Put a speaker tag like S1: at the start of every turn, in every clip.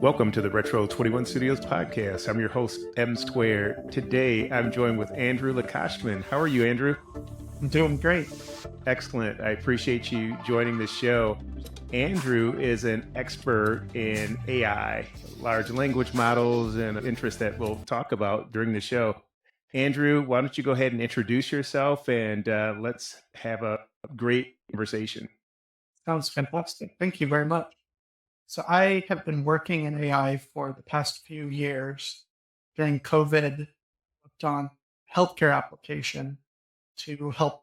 S1: Welcome to the Retro21 Studios podcast. I'm your host, M Squared. Today, I'm joined with Andrew Lekashman. How are you, Andrew?
S2: I'm doing great.
S1: Excellent. I appreciate you joining the show. Andrew is an expert in AI, large language models, and an interest that we'll talk about during the show. Andrew, why don't you go ahead and introduce yourself and let's have a great conversation.
S2: Sounds fantastic. Thank you very much. So I have been working in AI for the past few years. During COVID, worked on healthcare application to help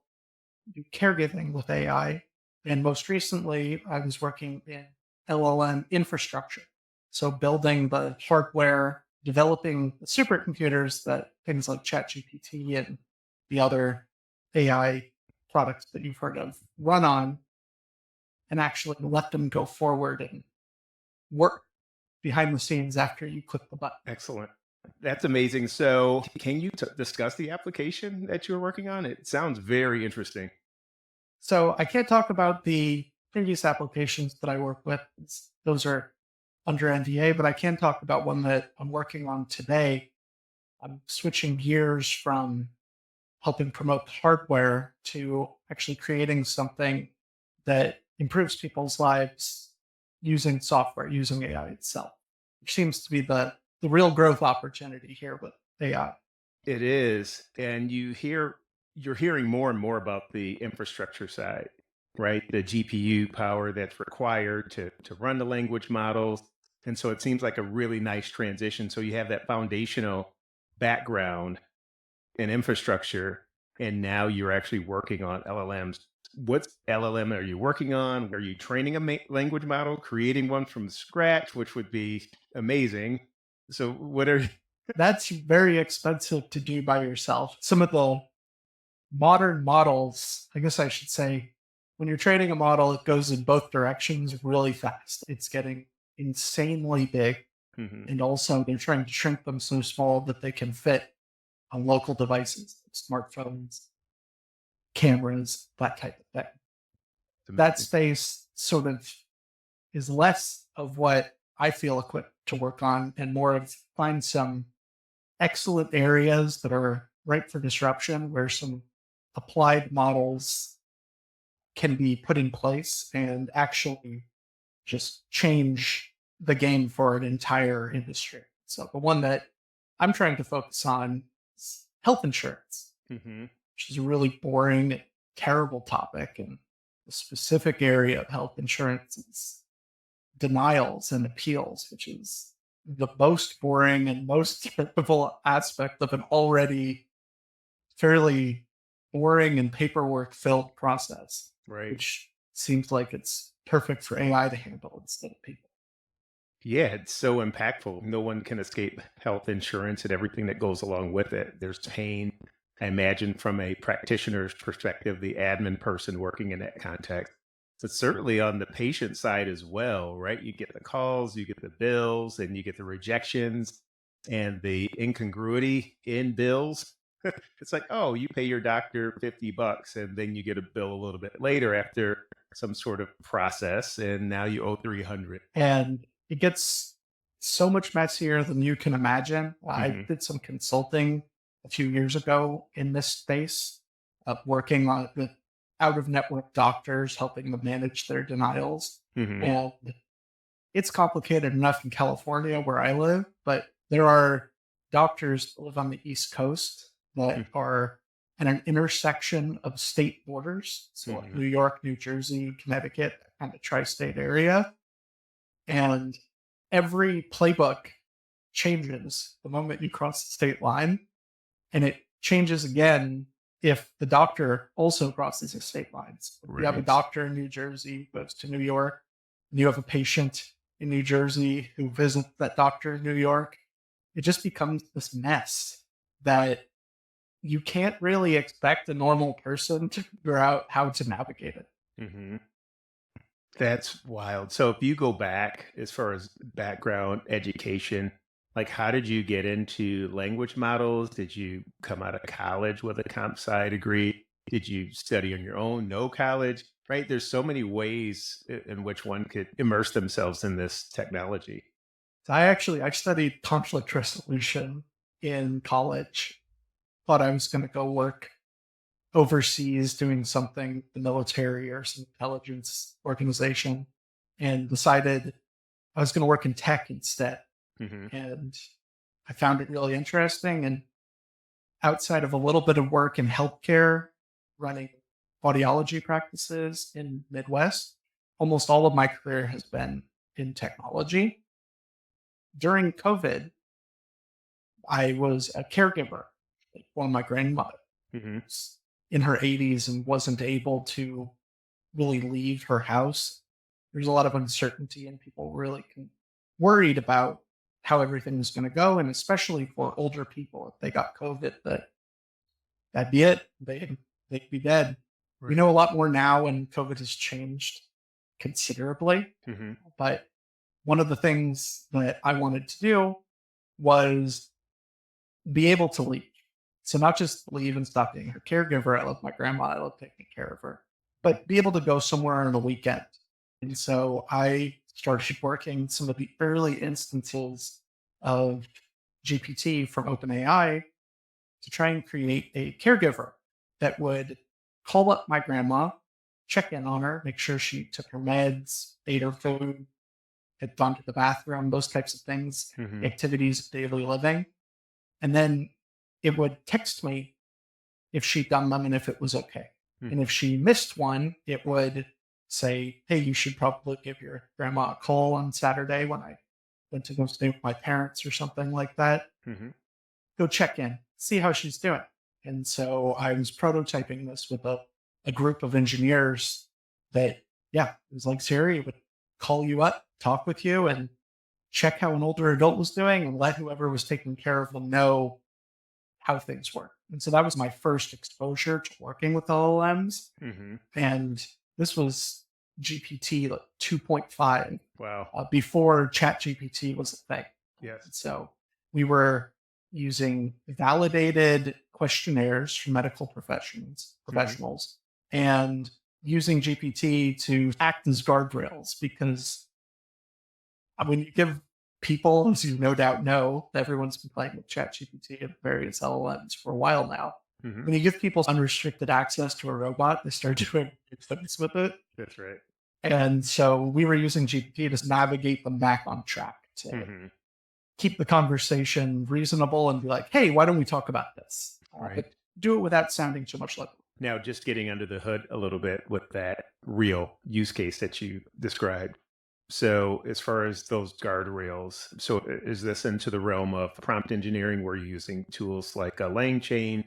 S2: do caregiving with AI. And most recently, I was working in LLM infrastructure. So building the hardware, developing the supercomputers that things like ChatGPT and the other AI products that you've heard of run on, and actually let them go forward and work behind the scenes after you click the button.
S1: Excellent. That's amazing. So, can you discuss the application that you're working on? It sounds very interesting.
S2: So I can't talk about the previous applications that I work with. Those are under NDA, but I can talk about one that I'm working on today. I'm switching gears from helping promote hardware to actually creating something that improves people's lives using software, using AI itself, which seems to be the real growth opportunity here with AI.
S1: It is. And you're hearing more and more about the infrastructure side, right? The GPU power that's required to run the language models. And so it seems like a really nice transition. So you have that foundational background in infrastructure, and now you're actually working on LLMs. What LLM are you working on? Are you training a language model, creating one from scratch, which would be amazing? So what are
S2: That's very expensive to do by yourself. Some of the modern models, I guess I should say, when you're training a model, it goes in both directions really fast. It's getting insanely big.
S1: Mhm.
S2: And also, they're trying to shrink them so small that they can fit on local devices, smartphones, cameras, that type of thing. That space sort of is less of what I feel equipped to work on and more of find some excellent areas that are ripe for disruption where some applied models can be put in place and actually just change the game for an entire industry. So the one that I'm trying to focus on is health insurance,
S1: Mhm.
S2: which is a really boring, terrible topic. And the specific area of health insurance is denials and appeals, which is the most boring and most difficult aspect of an already fairly boring and paperwork filled process,
S1: Right.
S2: which seems like it's perfect for AI to handle instead of people.
S1: Yeah, it's so impactful. No one can escape health insurance and everything that goes along with it. There's pain. I imagine from a practitioner's perspective, the admin person working in that context. But certainly on the patient side as well, right? You get the calls, you get the bills, and you get the rejections and the incongruity in bills. It's like, oh, you pay your doctor $50 and then you get a bill a little bit later after some sort of process, and now you owe 300.
S2: And it gets so much messier than you can imagine. I
S1: Hmm.
S2: did some consulting a few years ago in this space of working on with out of network doctors, helping them manage their denials.
S1: Hmm.
S2: And it's complicated enough in California where I live, but there are doctors that live on the East Coast that are at an intersection of state borders. So like
S1: Hmm.
S2: New York, New Jersey, Connecticut, kind of tri-state area. And every playbook changes the moment you cross the state line. And it changes again if the doctor also crosses the state lines. If you have a
S1: Right.
S2: doctor in New Jersey who goes to New York, and you have a patient in New Jersey who visits that doctor in New York, it just becomes this mess that you can't really expect a normal person to figure out how to navigate it.
S1: Hmm. That's wild. So if you go back as far as background education, like how did you get into language models? Did you come out of college with a comp sci degree? Did you study on your own? No college, right? There's so many ways in which one could immerse themselves in this technology.
S2: So I studied conflict resolution in college. Thought I was going to go work overseas doing something, the military or some intelligence organization, and decided I was going to work in tech instead.
S1: Hmm.
S2: And I found it really interesting. And outside of a little bit of work in healthcare, running audiology practices in Midwest, almost all of my career has been in technology. During COVID, I was a caregiver. One of my grandmothers
S1: Hmm.
S2: in her 80s and wasn't able to really leave her house. There's a lot of uncertainty and people really worried about how everything was going to go. And especially for older people, if they got COVID, that'd be it. They'd be dead. We
S1: Right.
S2: know a lot more now and COVID has changed considerably.
S1: Hmm.
S2: But one of the things that I wanted to do was be able to leave. So not just leave and stop being her caregiver. I love my grandma. I love taking care of her, but be able to go somewhere on a weekend. And so I started working some of the early instances of GPT from OpenAI to try and create a caregiver that would call up my grandma, check in on her, make sure she took her meds, ate her food, had gone to the bathroom, those types of things,
S1: Hmm.
S2: activities of daily living. And then it would text me if she'd done them and if it was okay. And if she missed one, it would say, hey, you should probably give your grandma a call on Saturday when I went to go stay with my parents or something like that.
S1: Hmm.
S2: Go check in, see how she's doing. And so I was prototyping this with a group of engineers that, yeah, it was like Siri would call you up, talk with you, and check how an older adult was doing and let whoever was taking care of them know how things work. And so that was my first exposure to working with LLMs.
S1: Hmm.
S2: And this was GPT like 2.5
S1: Wow.
S2: before ChatGPT was a thing.
S1: Yes.
S2: So we were using validated questionnaires from medical
S1: Hmm.
S2: professionals and using GPT to act as guardrails because when you give people, as you no doubt know, everyone's been playing with ChatGPT and various LLMs for a while now.
S1: Hmm.
S2: When you give people unrestricted access to a robot, they start doing weird things with it.
S1: That's right.
S2: And so we were using GPT to navigate them back on track to
S1: Hmm.
S2: keep the conversation reasonable and be like, hey, why don't we talk about this?
S1: Right.
S2: But do it without sounding too much like.
S1: Now, just getting under the hood a little bit with that real use case that you described. So, as far as those guardrails, so is this into the realm of prompt engineering where you're using tools like a LangChain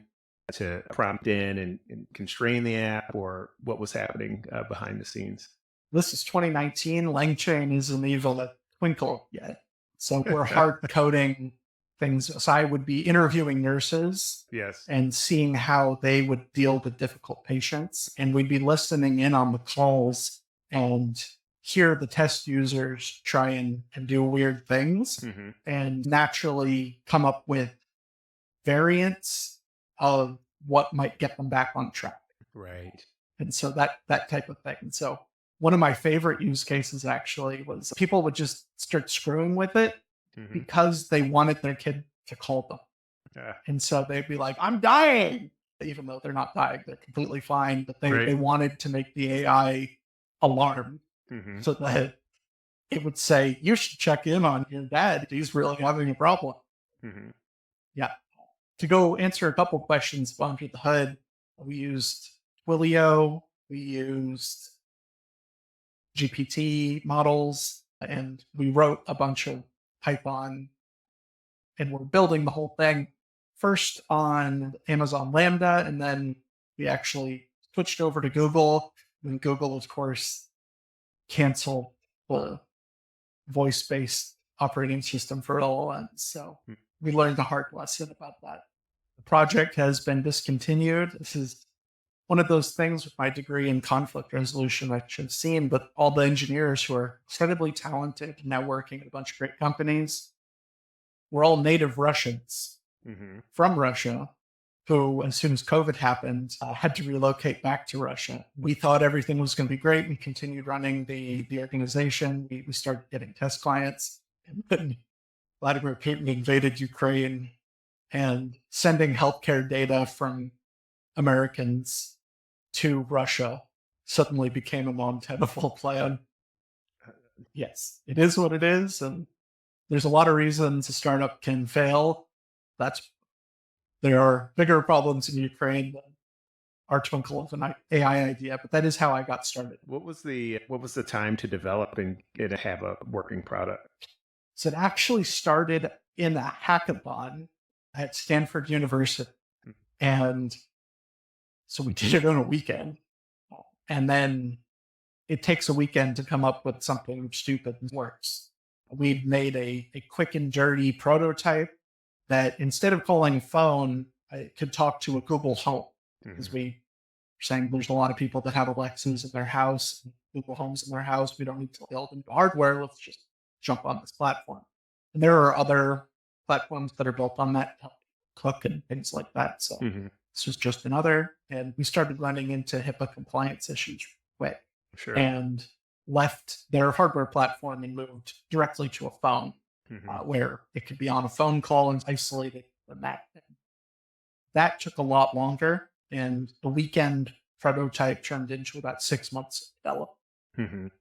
S1: to prompt in and constrain the app, or what was happening behind the scenes?
S2: This is 2019. LangChain isn't even a twinkle yet. So we're hard coding things. So I would be interviewing nurses
S1: Yes.
S2: and seeing how they would deal with difficult patients. And we'd be listening in on the calls and hear the test users try and do weird things
S1: Hmm.
S2: and naturally come up with variants of what might get them back on track.
S1: Right.
S2: And so that type of thing. And so one of my favorite use cases actually was people would just start screwing with it
S1: Hmm.
S2: because they wanted their kid to call them.
S1: Uh,
S2: And so they'd be like, I'm dying, even though they're not dying, they're completely fine. But they
S1: right.
S2: wanted to make the AI alarm
S1: Hmm.
S2: so that it would say, you should check in on your dad. He's really having a problem.
S1: Hmm.
S2: Yeah. To go answer a couple questions under the hood, we used Twilio, we used GPT models, and we wrote a bunch of Python and we're building the whole thing first on Amazon Lambda, and then we actually switched over to Google. When Google, of course, canceled the voice-based operating system for LLMs. So we learned a hard lesson about that. The project has been discontinued. This is one of those things with my degree in conflict resolution I should have seen, but all the engineers who are incredibly talented now working at a bunch of great companies were all native Russians
S1: Hmm.
S2: from Russia who, as soon as COVID happened, had to relocate back to Russia. We thought everything was going to be great. We continued running the organization. We started getting test clients. And Vladimir Putin invaded Ukraine and sending healthcare data from Americans to Russia suddenly became a non-tenable plan. Yes, it is what it is, and there's a lot of reasons a startup can fail. There are bigger problems in Ukraine than our twinkle of an AI idea, but that is how I got started.
S1: What was the time to develop and have a working product?
S2: So it actually started in a hackathon at Stanford University.
S1: Hmm.
S2: And so we did it on a weekend. And then it takes a weekend to come up with something stupid and works. We made a quick and dirty prototype that instead of calling a phone, I could talk to a Google Home. Because we were saying there's a lot of people that have Alexas in their house, Google Homes in their house. We don't need to build into hardware. Let's just jump on this platform. And there are other platforms that are built on that to help cook and things like that. So this was just another. And we started running into HIPAA compliance issues quick.
S1: Sure.
S2: And left their hardware platform and moved directly to a phone where it could be on a phone call and isolated from that. That took a lot longer. And the weekend prototype turned into about 6 months of development.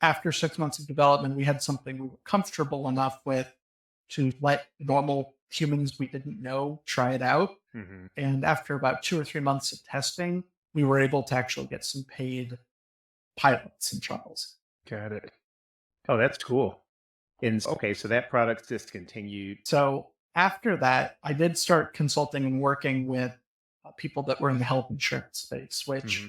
S2: After 6 months of development, we had something we were comfortable enough with to let normal humans we didn't know try it out. And after about 2 or 3 months of testing, we were able to actually get some paid pilots and trials.
S1: Got it. Oh, that's cool. And okay, so that product discontinued.
S2: So after that, I did start consulting and working with people that were in the health insurance space, which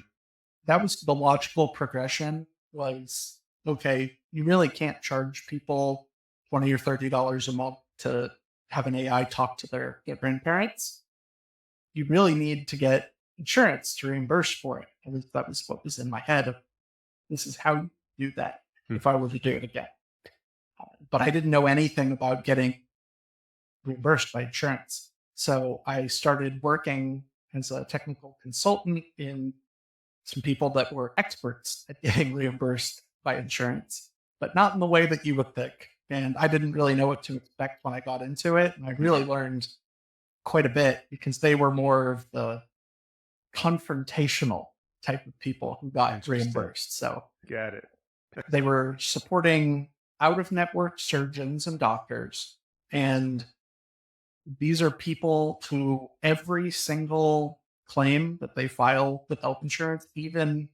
S2: that was the logical progression was, okay, you really can't charge people $20 or $30 a month to have an AI talk to their grandparents. You really need to get insurance to reimburse for it. At least that was what was in my head of this is how you do that if I were to do it again. But I didn't know anything about getting reimbursed by insurance. So I started working as a technical consultant in some people that were experts at getting reimbursed by insurance, but not in the way that you would think. And I didn't really know what to expect when I got into it. And I really learned quite a bit because they were more of the confrontational type of people who got reimbursed. So
S1: got it.
S2: They were supporting out-of-network surgeons and doctors. And these are people who every single claim that they file with health insurance, even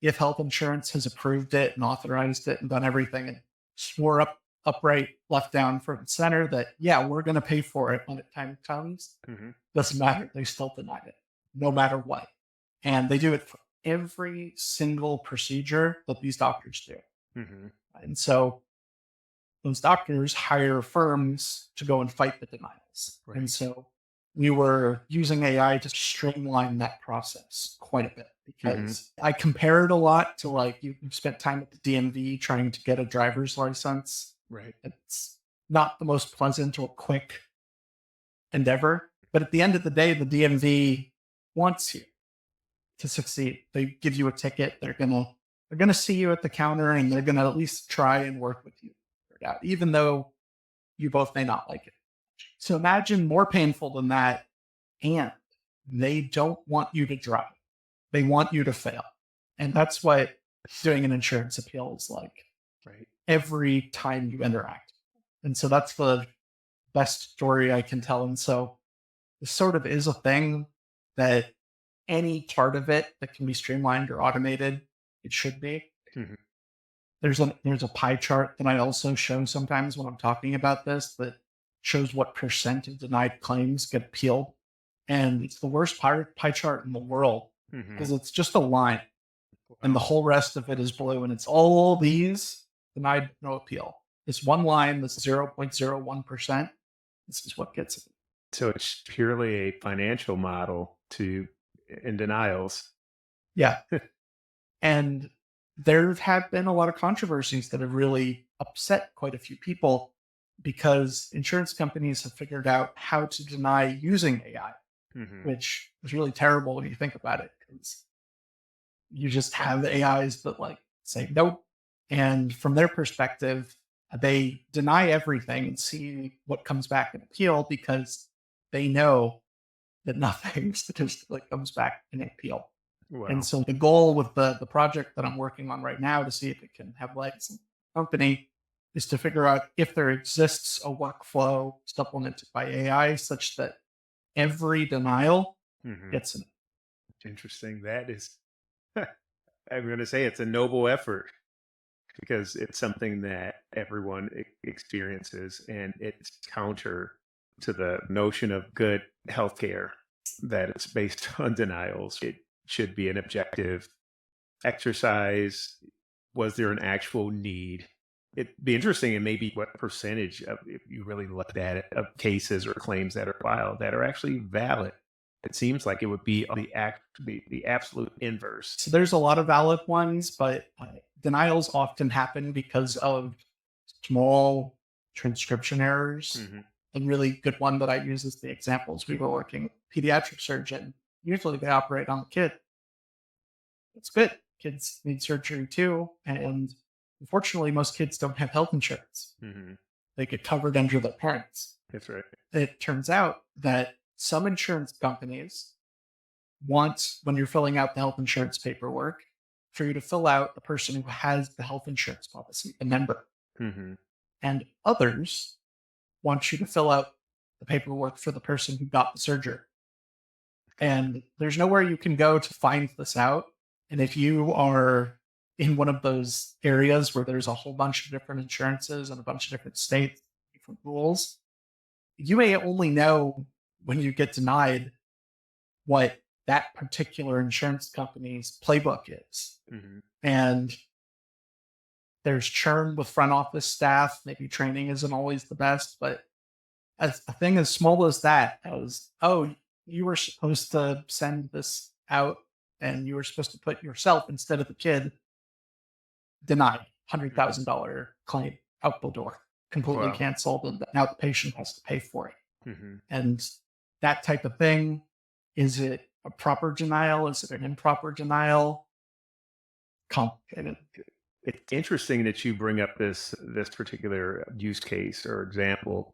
S2: if health insurance has approved it and authorized it and done everything and swore upright, left down, front and center that, yeah, we're going to pay for it when the time comes. Doesn't matter. They still deny it, no matter what. And they do it for every single procedure that these doctors do. And so those doctors hire firms to go and fight the denials. Right. And so we were using AI to streamline that process quite a bit because I compare it a lot to like you've spent time at the DMV trying to get a driver's license.
S1: Right.
S2: It's not the most pleasant or quick endeavor. But at the end of the day, the DMV wants you to succeed. They give you a ticket. They're gonna see you at the counter and they're gonna at least try and work with you out, even though you both may not like it. So imagine more painful than that. And they don't want you to drive. They want you to fail. And that's what doing an insurance appeal is like. Right. Every time you interact. And so that's the best story I can tell. And so this sort of is a thing that any part of it that can be streamlined or automated, it should be. There's a pie chart that I also show sometimes when I'm talking about this that shows what percent of denied claims get appealed. And it's the worst pie chart in the world because it's just a line and the whole rest of it is blue. And it's all these denied, no appeal. This one line, this 0.01%, this is what gets it.
S1: So it's purely a financial model in denials.
S2: Yeah. And there have been a lot of controversies that have really upset quite a few people because insurance companies have figured out how to deny using AI, which is really terrible when you think about it because you just have AIs that like say nope. And from their perspective, They deny everything and see what comes back in appeal because they know that nothing statistically comes back in appeal. And
S1: Wow.
S2: so the goal with the project that I'm working on right now to see if it can have legs in the company is to figure out if there exists a workflow supplemented by AI such that every denial
S1: Hmm.
S2: gets an.
S1: Interesting. That is, I'm going to say it's a noble effort because it's something that everyone experiences, and it's counter to the notion of good healthcare that it's based on denials. It should be an objective exercise. Was there an actual need? It'd be interesting, and maybe what percentage of, if you really looked at it, of cases or claims that are filed that are actually valid. It seems like it would be the absolute inverse.
S2: So there's a lot of valid ones, but denials often happen because of small transcription errors.
S1: Hmm.
S2: A really good one that I use as the examples we were working pediatric surgeon. Usually they operate on the kid. It's good. Kids need surgery too. And unfortunately, most kids don't have health insurance.
S1: Hmm.
S2: They get covered under their parents.
S1: That's right.
S2: It turns out that some insurance companies want, when you're filling out the health insurance paperwork, for you to fill out the person who has the health insurance policy, the member.
S1: Hmm.
S2: And others want you to fill out the paperwork for the person who got the surgery. And there's nowhere you can go to find this out. And if you are in one of those areas where there's a whole bunch of different insurances and a bunch of different states, different rules, you may only know when you get denied what that particular insurance company's playbook is.
S1: Hmm.
S2: And there's churn with front office staff. Maybe training isn't always the best, but a thing as small as that, as, oh, you were supposed to send this out and you were supposed to put yourself instead of the kid, denied, $100,000 claim out the door, completely
S1: Wow.
S2: canceled. And now the patient has to pay for it.
S1: Hmm.
S2: And that type of thing, is it a proper denial? Is it an improper denial? Complicated.
S1: It's interesting that you bring up this particular use case or example,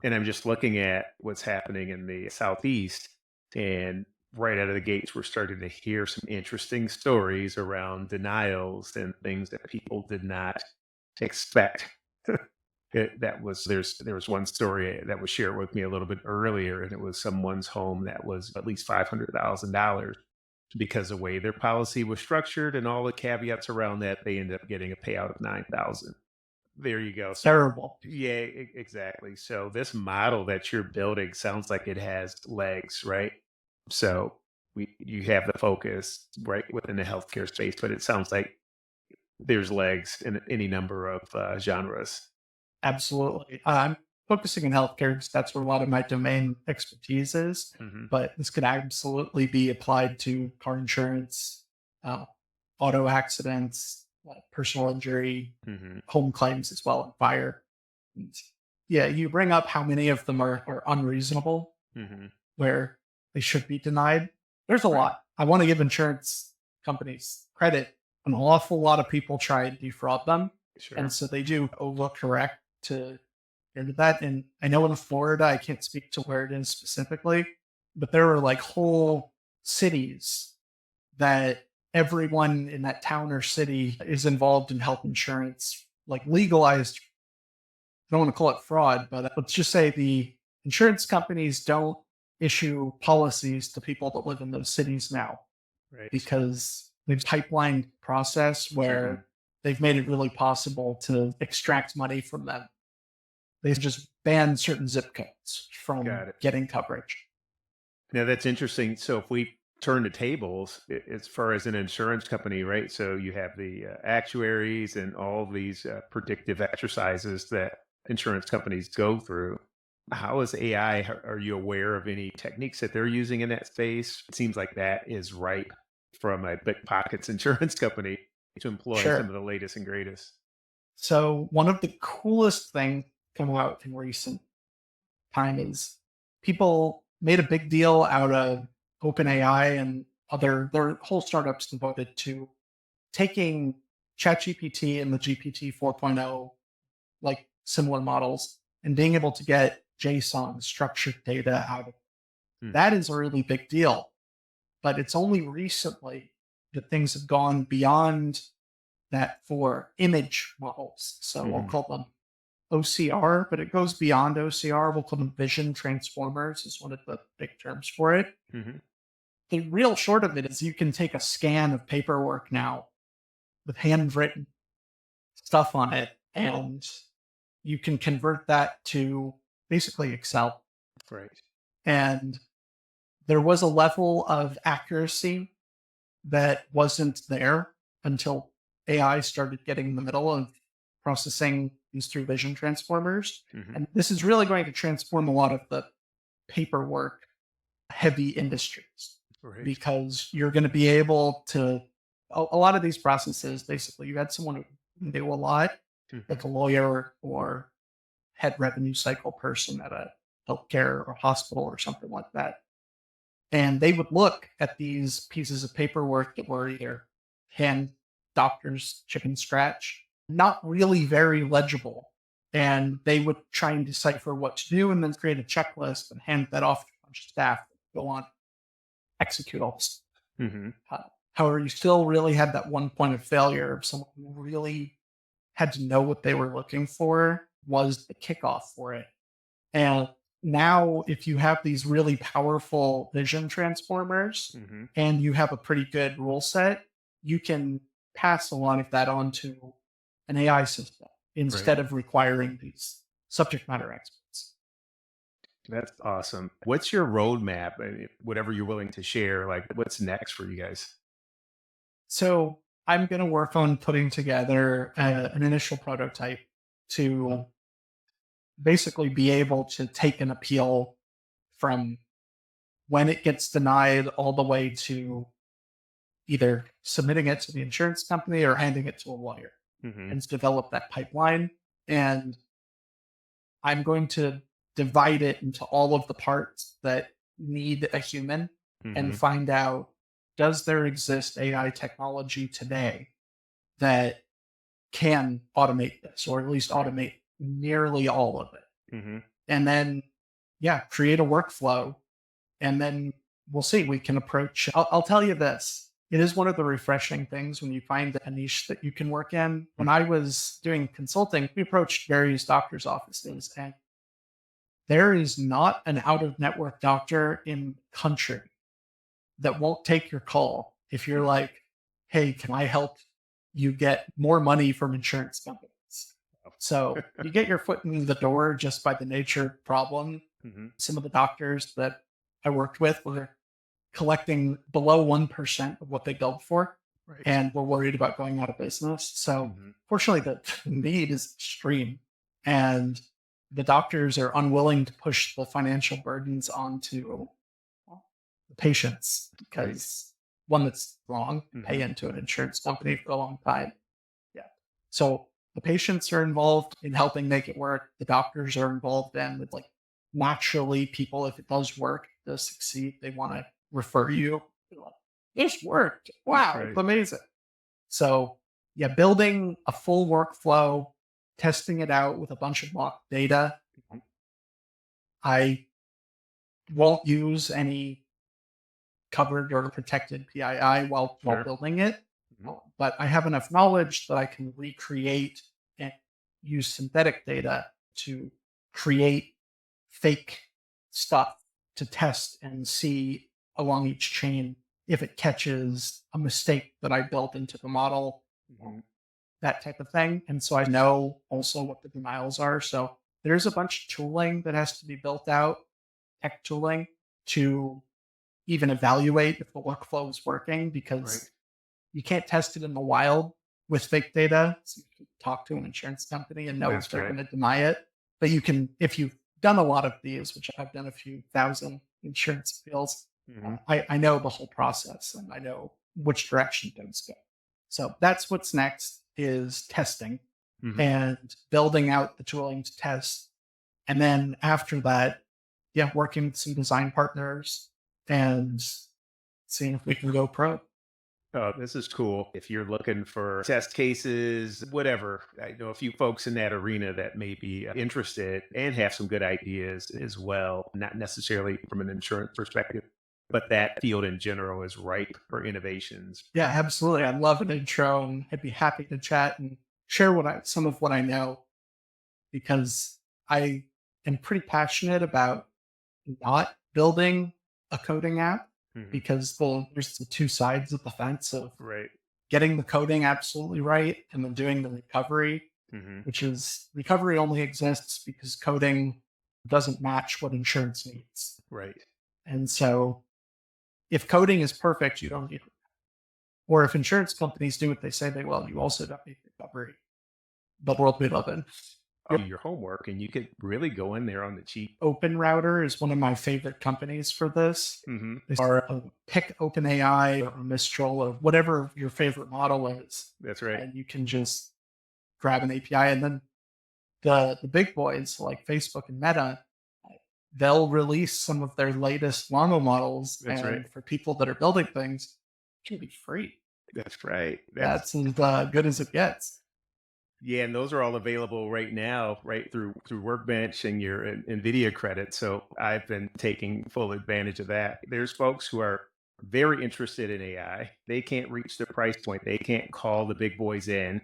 S1: and I'm just looking at what's happening in the southeast, and right out of the gates, we're starting to hear some interesting stories around denials and things that people did not expect. There was one story that was shared with me a little bit earlier, and it was someone's home that was at least $500,000 because the way their policy was structured and all the caveats around that. They ended up getting a payout of 9,000. There you go. So
S2: Terrible.
S1: yeah, exactly. So this model that you're building sounds like it has legs, right? So you have the focus right within the healthcare space, but it sounds like there's legs in any number of genres.
S2: Absolutely. I'm focusing in healthcare because that's where a lot of my domain expertise is.
S1: Hmm.
S2: But this could absolutely be applied to car insurance, uh, auto accidents, personal injury,
S1: Hmm.
S2: home claims as well, and fire. And yeah, you bring up how many of them are unreasonable,
S1: Hmm.
S2: where they should be denied. There's a
S1: Right.
S2: lot. I want to give insurance companies credit. An awful lot of people try and defraud them. And
S1: Sure.
S2: so they do overcorrect to into that. And I know in Florida, I can't speak to where it is specifically, but there are like whole cities that everyone in that town or city is involved in health insurance, like legalized. I don't want to call it fraud, but let's just say the insurance companies don't issue policies to people that live in those cities now
S1: Right.
S2: because they've pipelined process
S1: Hmm.
S2: where they've made it really possible to extract money from them. They just ban certain zip codes from
S1: Got it.
S2: getting coverage.
S1: Now that's interesting. So if we turn the tables as far as an insurance company, right? So you have the actuaries and all these predictive exercises that insurance companies go through. How is AI? Are you aware of any techniques that they're using in that space? It seems like that is ripe from a big pockets insurance company to employ some
S2: Sure.
S1: of the latest and greatest.
S2: So one of the coolest things coming out in recent time is people made a big deal out of OpenAI and other their whole startups devoted to taking ChatGPT and the GPT 4.0 like similar models, and being able to get JSON structured data out of it.
S1: Hmm.
S2: That is a really big deal. But it's only recently that things have gone beyond that for image models. So we'll
S1: Mhm.
S2: call them OCR, but it goes beyond OCR. We'll call them vision transformers, is one of the big terms for it.
S1: Mhm.
S2: The real short of it is you can take a scan of paperwork now with handwritten stuff on it, and you can convert that to basically Excel.
S1: Right.
S2: And there was a level of accuracy that wasn't there until AI started getting in the middle of processing these through vision transformers.
S1: Mhm.
S2: And this is really going to transform a lot of the paperwork heavy industries
S1: Right.
S2: because you're going to be able to, a lot of these processes, basically, you had someone who can do a lot,
S1: Mhm.
S2: like a lawyer or head revenue cycle person at a healthcare or hospital or something like that. And they would look at these pieces of paperwork that were either hand doctors chicken scratch, not really very legible. And they would try and decipher what to do and then create a checklist and hand that off to a bunch of staff that go on, execute all this.
S1: Mhm.
S2: However, you still really had that one point of failure of someone who really had to know what they were looking for was the kickoff for it. And now, if you have these really powerful vision transformers
S1: Mhm.
S2: and you have a pretty good rule set, you can pass a lot of that on to an AI system
S1: Right.
S2: instead of requiring these subject matter experts.
S1: That's awesome. What's your roadmap? Whatever you're willing to share, like what's next for you guys?
S2: So I'm going to work on putting together an initial prototype to basically be able to take an appeal from when it gets denied all the way to either submitting it to the insurance company or handing it to a lawyer
S1: Mhm.
S2: and develop that pipeline. And I'm going to divide it into all of the parts that need a human and
S1: Mhm.
S2: find out, does there exist AI technology today that can automate this, or at least automate nearly all of it?
S1: Mhm.
S2: And then, yeah, create a workflow. And then we'll see. We can approach. I'll tell you this. It is one of the refreshing things when you find a niche that you can work in. When I was doing consulting, we approached various doctors' offices, and there is not an out of network doctor in the country that won't take your call if you're like, hey, can I help you get more money from insurance companies? So you get your foot in the door just by the nature of the problem.
S1: Mhm.
S2: Some of the doctors that I worked with were collecting below 1% of what they billed for
S1: Right.
S2: and were worried about going out of business. So
S1: Mhm.
S2: fortunately, the need is extreme. And the doctors are unwilling to push the financial burdens onto the patients
S1: Right.
S2: because one, that's wrong, pay
S1: Mhm.
S2: into an insurance company for a long time. Yeah. So the patients are involved in helping make it work. The doctors are involved in with like naturally people, if it does work, it does succeed, they want to refer you. They're like, this worked. Wow, it's
S1: Right.
S2: amazing. So yeah, building a full workflow, testing it out with a bunch of mock data.
S1: Mhm.
S2: I won't use any covered or protected PII while
S1: Sure.
S2: building it.
S1: Mhm.
S2: But I have enough knowledge that I can recreate and use synthetic data to create fake stuff to test and see along each chain if it catches a mistake that I built into the model,
S1: Mhm.
S2: that type of thing. And so I know also what the denials are. So there's a bunch of tooling that has to be built out, tech tooling, to even evaluate if the workflow is working
S1: Right.
S2: because you can't test it in the wild with fake data. So you can talk to an insurance company and know if
S1: That's
S2: they're
S1: right.
S2: going to deny it. But you can, if you've done a lot of these, which I've done a few thousand insurance appeals,
S1: Mhm.
S2: I know the whole process and I know which direction things go. So that's what's next is testing
S1: Mhm.
S2: and building out the tooling to test. And then after that, yeah, working with some design partners and seeing if we can go pro.
S1: Oh, this is cool. If you're looking for test cases, whatever, I know a few folks in that arena that may be interested and have some good ideas as well, not necessarily from an insurance perspective, but that field in general is ripe for innovations.
S2: Yeah, absolutely. I'd love an intro and I'd be happy to chat and share some of what I know because I am pretty passionate about not building a coding app
S1: Hmm.
S2: because, well, there's the two sides of the fence of
S1: Right.
S2: getting the coding absolutely right and then doing the recovery,
S1: Hmm.
S2: which is recovery only exists because coding doesn't match what insurance needs.
S1: Right.
S2: And so if coding is perfect, you don't need it. Or if insurance companies do what they say they will, you also don't need recovery. The world we live in.
S1: Do your homework and you could really go in there on the cheap.
S2: Open Router is one of my favorite companies for this.
S1: Hmm.
S2: They are pick OpenAI or Mistral or whatever your favorite model is,
S1: That's right.
S2: and you can just grab an API. And then the big boys like Facebook and Meta, they'll release some of their latest Llama models,
S1: That's
S2: and
S1: right.
S2: for people that are building things, it can be free.
S1: That's right.
S2: That's as good as it gets.
S1: Yeah, and those are all available right now, right through Workbench and your NVIDIA credit. So I've been taking full advantage of that. There's folks who are very interested in AI. They can't reach the price point. They can't call the big boys in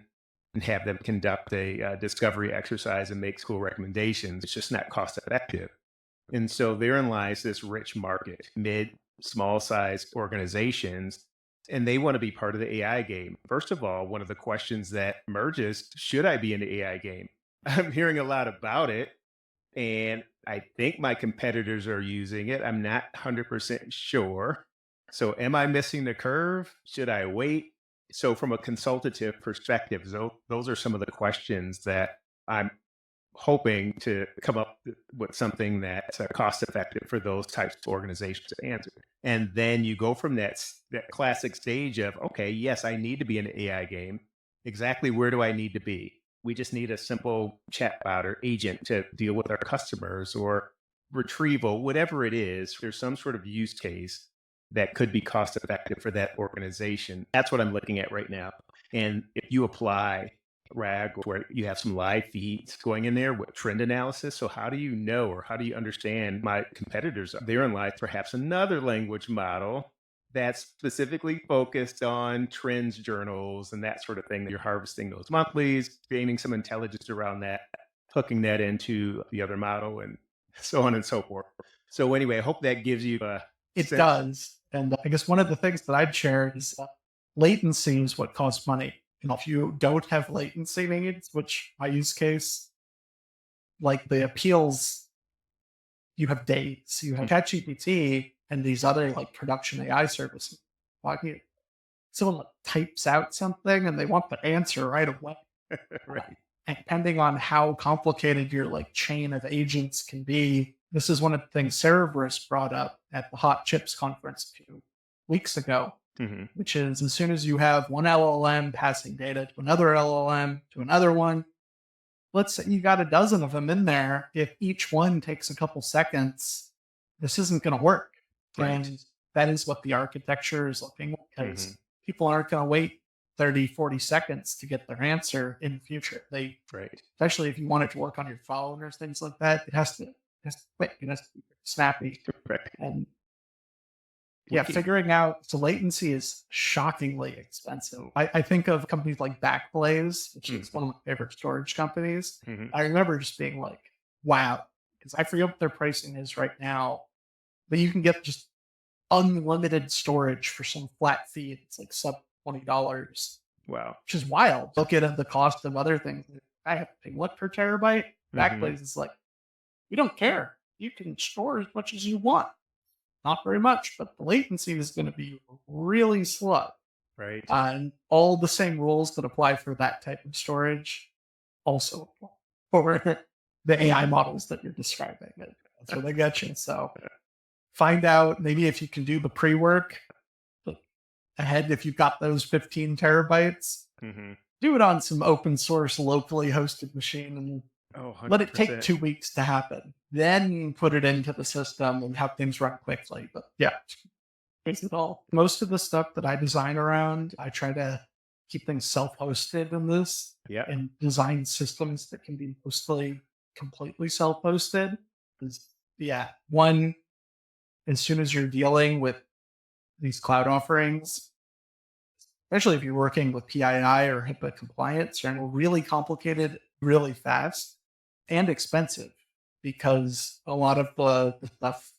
S1: and have them conduct a discovery exercise and make cool recommendations. It's just not cost effective. And so therein lies this rich market, mid, small sized organizations, and they want to be part of the AI game. First of all, one of the questions that emerges, should I be in the AI game? I'm hearing a lot about it, and I think my competitors are using it. I'm not 100% sure. So, am I missing the curve? Should I wait? So, from a consultative perspective, those are some of the questions that I'm hoping to come up with something that's cost effective for those types of organizations to answer. And then you go from that classic stage of, okay, yes, I need to be in an AI game. Exactly where do I need to be? We just need a simple chatbot or agent to deal with our customers or retrieval, whatever it is. There's some sort of use case that could be cost effective for that organization. That's what I'm looking at right now. And if you apply RAG, where you have some live feeds going in there with trend analysis. So how do you know, or how do you understand my competitors? Therein lies perhaps another language model that's specifically focused on trends journals and that sort of thing. You're harvesting those monthlies, gaining some intelligence around that, hooking that into the other model, and so on and so forth. So anyway, I hope that gives you a
S2: It
S1: sense.
S2: does. And I guess one of the things that I'd share is latency is what costs money. And if you don't have latency needs, which my use case, like the appeals, you have days, you have ChatGPT and these other like production AI services. Talking, someone like types out something and they want the answer right away.
S1: Right.
S2: And depending on how complicated your like chain of agents can be, this is one of the things Cerebrus brought up at the Hot Chips conference a few weeks ago,
S1: Hmm.
S2: which is as soon as you have one LLM passing data to another LLM to another one, let's say you got a dozen of them in there. If each one takes a couple seconds, this isn't going to work.
S1: Right.
S2: And that is what the architecture is looking at because
S1: Hmm.
S2: people aren't going to wait 30, 40 seconds to get their answer in the future. They,
S1: Right.
S2: especially if you want it to work on your phone or things like that, it has to quick, it has to be snappy.
S1: Right.
S2: And
S1: We
S2: yeah,
S1: can-
S2: figuring out so latency is shockingly expensive. I think of companies like Backblaze, which is one of my favorite storage companies.
S1: Mhm.
S2: I remember just being like, wow, because I forget what their pricing is right now, but you can get just unlimited storage for some flat fee. It's like sub $20,
S1: Wow.
S2: which is wild. Look at the cost of other things. I have to pay what per terabyte? Backblaze is like, we don't care. You can store as much as you want. Not very much, but the latency is going to be really slow.
S1: Right.
S2: And all the same rules that apply for that type of storage also apply for the AI models that you're describing. That's where they get you. So find out maybe if you can do the pre-work ahead, if you've got those 15 terabytes,
S1: Mhm.
S2: do it on some open source, locally hosted machine and
S1: Oh,
S2: let it take
S1: 100%.
S2: 2 weeks to happen. Then put it into the system and have things run quickly. But yeah, Face it all. Most of the stuff that I design around, I try to keep things self-hosted in this
S1: Yeah.
S2: and design systems that can be mostly completely self-hosted. 'Cause, yeah, one, as soon as you're dealing with these cloud offerings, especially if you're working with PII or HIPAA compliance, you're really complicated, really fast, and expensive because a lot of the stuff,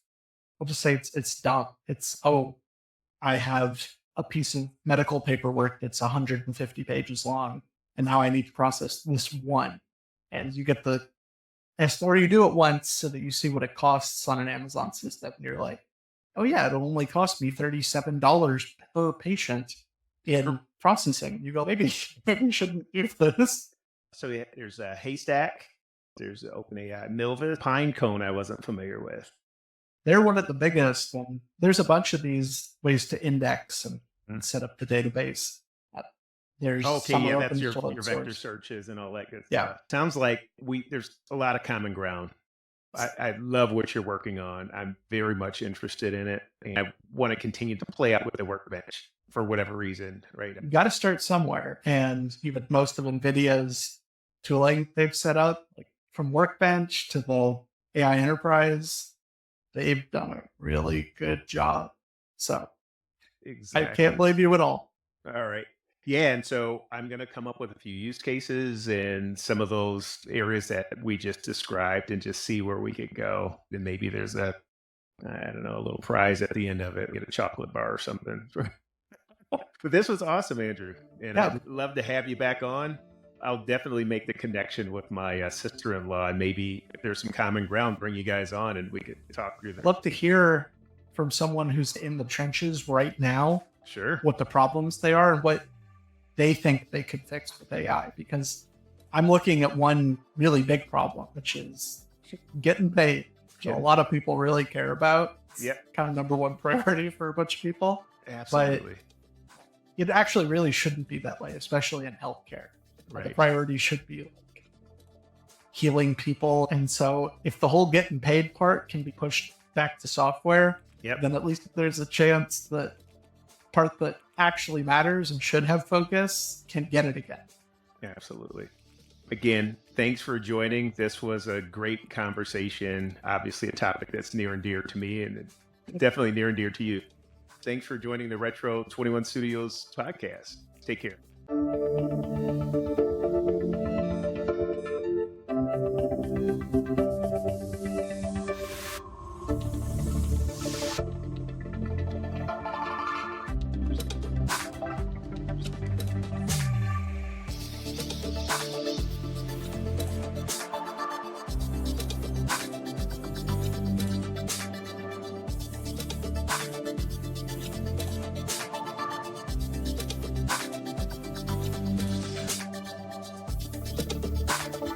S2: I'll just say it's dumb. It's, oh, I have a piece of medical paperwork that's 150 pages long, and now I need to process this one. And you get the or you do it once so that you see what it costs on an Amazon system, and you're like, oh yeah, it'll only cost me $37 per patient in processing. You go, maybe maybe you shouldn't use this.
S1: So yeah, there's a Haystack, there's OpenAI, Milva, Pinecone I wasn't familiar with.
S2: They're one of the biggest, and there's a bunch of these ways to index and set up the database. There's
S1: Okay,
S2: some
S1: yeah,
S2: are
S1: that's
S2: open
S1: your
S2: source.
S1: vector searches and all that good
S2: Yeah.
S1: stuff. Sounds like there's a lot of common ground. I love what you're working on. I'm very much interested in it, and I want to continue to play out with the workbench for whatever reason, right?
S2: You got to start somewhere, and even most of NVIDIA's tooling they've set up, like from Workbench to the AI Enterprise, they've done a really good job. So
S1: Exactly.
S2: I can't blame you at all.
S1: All right. Yeah, and so I'm going to come up with a few use cases in some of those areas that we just described and just see where we could go. And maybe there's a, I don't know, a little prize at the end of it, get a chocolate bar or something. But this was awesome, Andrew. And
S2: Yeah.
S1: I'd love to have you back on. I'll definitely make the connection with my sister-in-law, and maybe if there's some common ground, bring you guys on and we could talk through that.
S2: Love to hear from someone who's in the trenches right now
S1: Sure.
S2: what the problems they are and what they think they could fix with AI, because I'm looking at one really big problem, which is getting paid, which a lot of people really care about.
S1: Yep.
S2: Kind of number one priority for a bunch of people.
S1: Absolutely.
S2: It actually really shouldn't be that way, especially in healthcare.
S1: Right.
S2: The priority should be like healing people. And so if the whole getting paid part can be pushed back to software, then at least there's a chance that part that actually matters and should have focus can get it again.
S1: Absolutely. Again, thanks for joining. This was a great conversation. Obviously, a topic that's near and dear to me, and definitely near and dear to you. Thanks for joining the Retro21 Studios podcast. Take care.